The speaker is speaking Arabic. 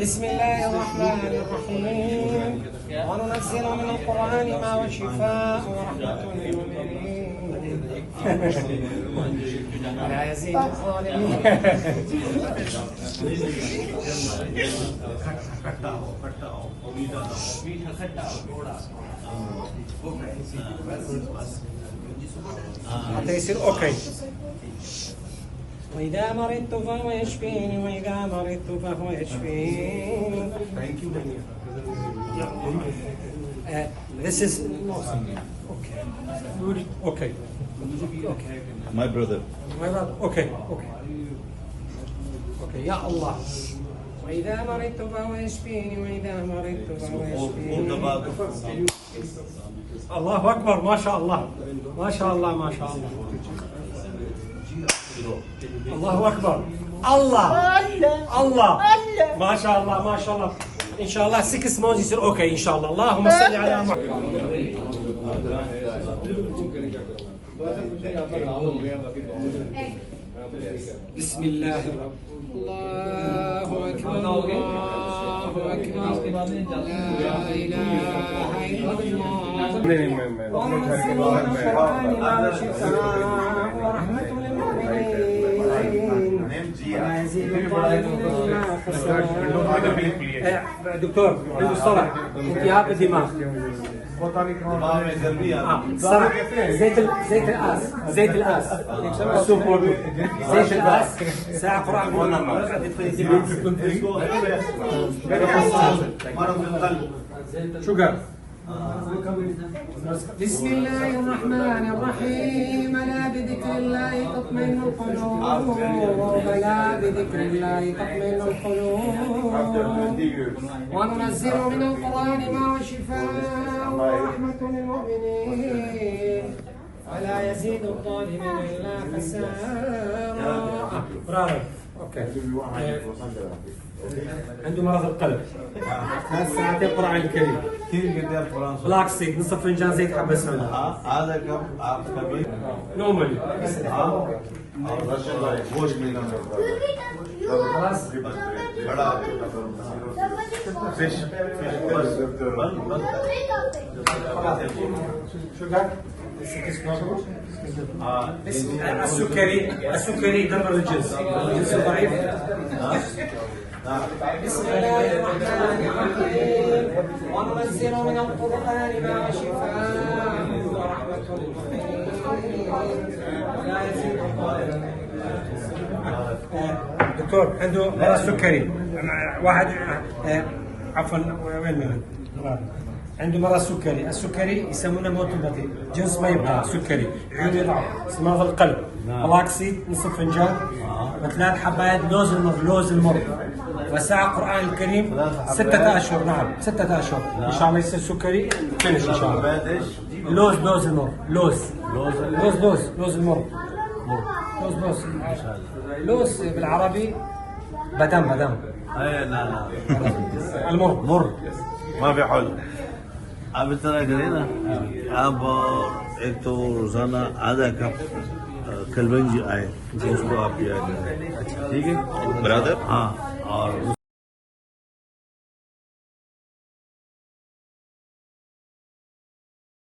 بسم الله الرحمن الرحيم وننزل من القرآن ما هو شفاء ورحمة للمؤمنين ولا يزيد الظالمين. حتى يصير اوكي. وإذا مرضت فهو يشفيني وإذا مرضت فهو يشفيني. This is okay. My brother. Okay. يا الله. وإذا مرضت فهو يشفيني وإذا مرضت فهو يشفيني. الله أكبر. ما شاء الله ما شاء الله ما شاء الله. الله أكبر. الله ما شاء الله ما شاء الله. إن شاء الله 6 months يصير أوكي إن شاء الله. اللهم صل على محمد. بسم الله الله أكبر الله أكبر لا إله إلا الله وننزل من القرآن ما شفاء ورحمة للمؤمنين ولا يزيد الظالمين إلا خسارا. دكتور عنده صرع التهاب الدماغ. زيت الآس زيت الآس ساعة قرآن شو قال؟ بسم الله الرحمن الرحيم ألا بذكر الله تطمئن القلوب ألا بذكر الله تطمئن القلوب وننزل من القرآن ما هو شفاء ورحمة للمؤمنين ولا يزيد الظالمين إلا خسارا. برافو. اوكي. عنده مرض القلب. 3 ساعات القرآن الكريم. كيف قد القرآن؟ بلاك سيك نصف فنجان زيت حبة سوداء. هذا كم كبير؟ نورمالي. خلاص. بڑا فيش شو قال؟ السكري دمر الجنس ضعيف. بسم الله الرحمن الرحيم وننزل من القرآن ما شفاء ورحمة للمؤمنين ولا يزيد الظالمين. دكتور عنده مرض سكري. واحد عفوا وين عنده مرض سكري. السكري يسمونه موت البطيء. جنس ما يبقى سكري. عيون يضعف. مرض القلب. بلاكسيد نصف فنجان و3 حبايات لوز المر وساعة قرآن الكريم 6 أشهر. نعم 6 أشهر إن شاء الله يصير سكري فينش إن شاء الله. لوز المر لوز بالعربي بدم. اي لا المر ما في حل. अब इतना करिए ना अब एक तो रोजाना आधा कप कलबंजी आए उसको आप पिया करें ठीक है ब्रदर। हाँ और